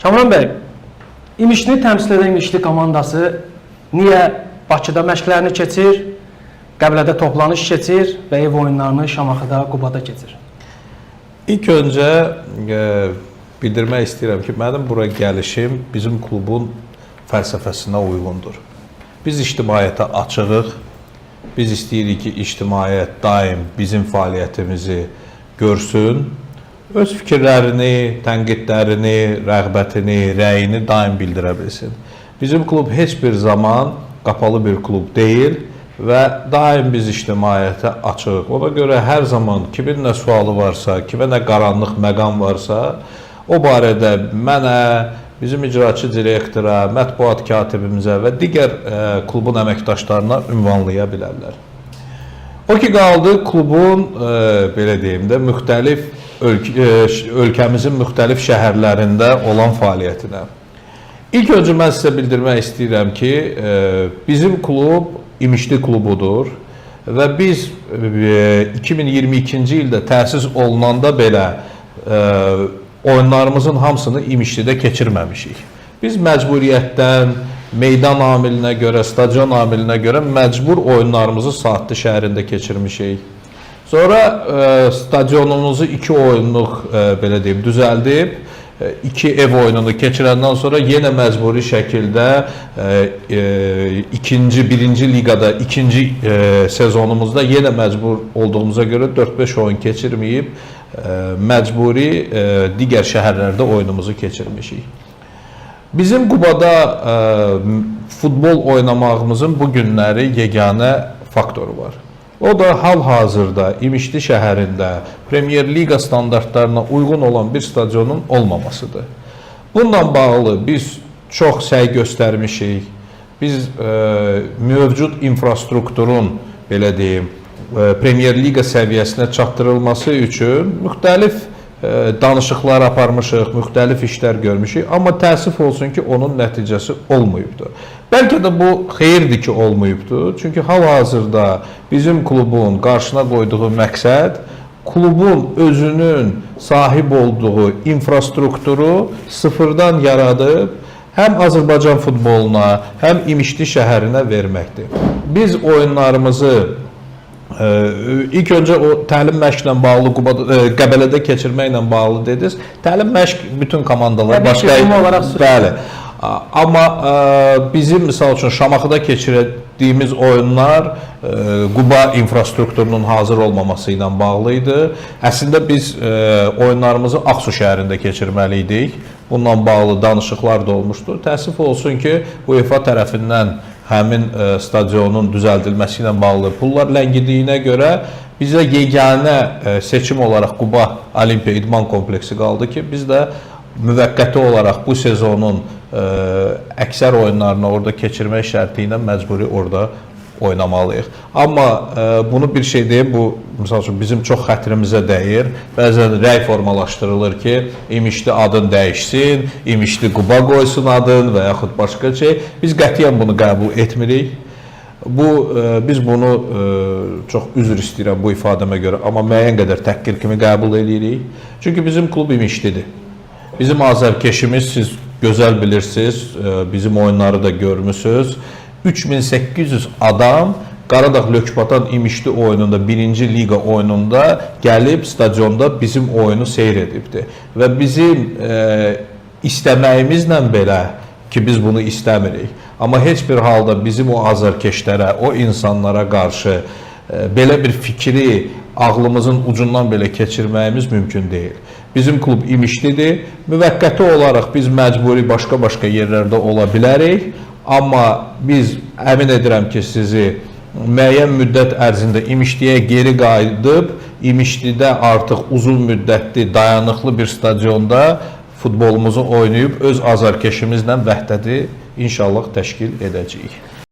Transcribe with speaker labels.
Speaker 1: Kamran bəy, İmişli təmsil edən İmişli komandası niyə Bakıda məşqlərini keçir, Qəbələdə toplanış keçir və ev oyunlarını Şamaxıda, Qubada keçir?
Speaker 2: İlk öncə bildirmək istəyirəm ki, mənim bura gəlişim bizim klubun fəlsəfəsinə uyğundur. Biz ictimaiyyətə açığıq, biz istəyirik ki, ictimaiyyət daim bizim fəaliyyətimizi görsün, öz fikirlərini, tənqidlərini, rəğbətini, rəyini daim bildirə bilsin. Bizim klub heç bir zaman qapalı bir klub deyil və daim biz ictimaiyyətə açığıq. Ona görə hər zaman kimin nə sualı varsa, kimə nə qaranlıq məqam varsa, o barədə mənə, bizim icraçı direktora, mətbuat katibimizə və digər klubun əməkdaşlarına ünvanlaya bilərlər. O ki qaldı klubun, belə deyim də, müxtəlif ölkəmizin müxtəlif şəhərlərində olan fəaliyyətinə. İlk öncə mən sizə bildirmək istəyirəm ki, bizim klub İmişli klubudur və biz 2022-ci ildə təsis olunanda belə oyunlarımızın hamısını İmişlidə keçirməmişik. Biz məcburiyyətdən, meydan amilinə görə, stadion amilinə görə məcbur oyunlarımızı Saatlı şəhərində keçirmişik. Sonra stadionumuzu 2 oyunluq belə deyim, düzəldib, 2 ev oyununu keçirəndən sonra yenə məcburi şəkildə birinci liqada, ikinci sezonumuzda yenə məcbur olduğumuza görə 4-5 oyun keçirməyib, məcburi digər şəhərlərdə oyunumuzu keçirmişik. Bizim Qubada futbol oynamağımızın bu günləri yeganə faktoru var. O da hal-hazırda İmişli şəhərində Premier Liga standartlarına uyğun olan bir stadionun olmamasıdır. Bununla bağlı biz çox səy göstərmişik. Biz mövcud infrastrukturun, belə deyim, Premier Liga səviyyəsinə çatdırılması üçün müxtəlif danışıqlar aparmışıq, müxtəlif işlər görmüşük. Amma təəssüf olsun ki, onun nəticəsi olmayıbdır. Bəlkə də bu xeyirdir ki, olmayıbdır. Çünki hal-hazırda bizim klubun qarşına qoyduğu məqsəd klubun özünün sahib olduğu infrastrukturu sıfırdan yaradıb həm Azərbaycan futboluna, həm İmişli şəhərinə verməkdir. Biz oyunlarımızı ilk öncə o təlim məşqlə bağlı Qəbələdə keçirməklə bağlı dediniz. Təlim məşq bütün komandalar başqa bəli. Amma bizim misal üçün Şamaxıda keçirdiyimiz oyunlar Quba infrastrukturunun hazır olmaması ilə bağlı idi. Əslində biz oyunlarımızı Ağsu şəhərində keçirməli idik. Bununla bağlı danışıqlar da olmuşdur. Təəssüf olsun ki, UEFA tərəfindən həmin stadionun düzəldilməsi ilə bağlı pullar ləngidiyinə görə bizə yeganə seçim olaraq Quba Olimpiya İdman kompleksi qaldı ki, biz də müvəqqəti olaraq bu sezonun əksər oyunlarını orada keçirmək şərti ilə məcburi orada oynamalıyıq. Amma bunu bir şey deyim, bu misal üçün bizim çox xətrimizə dəyir. Bəzən rəy formalaşdırılır ki, İmişli adın dəyişsin, İmişli Quba qoysun adın və yaxud başqa şey. Biz qətiyyən bunu qəbul etmirik. Biz bunu çox üzr istəyirəm bu ifadəmə görə, amma müəyyən qədər təhqir kimi qəbul edirik. Çünki bizim klub İmişlidir. Bizim azərkeşimiz siz gözəl bilirsiniz, bizim oyunları da görmüsünüz. 3800 adam Qaradağ Lökbatan İmişli oyununda, 1-ci liqa oyununda gəlib stadionda bizim oyunu seyr edibdir. Və bizim istəməyimizlə belə ki, biz bunu istəmirik. Amma heç bir halda bizim o azərkeşlərə, o insanlara qarşı belə bir fikri ağlımızın ucundan belə keçirməyimiz mümkün deyil. Bizim klub İmişlidir. Müvəqqəti olaraq biz məcburi başqa yerlərdə ola bilərik. Amma biz əmin edirəm ki, sizi müəyyən müddət ərzində İmişliyə geri qayıdıb, İmişlidə artıq uzun müddətli, dayanıqlı bir stadionda futbolumuzu oynayıb öz azarkeşimizlə vəhdəti inşallah təşkil edəcəyik.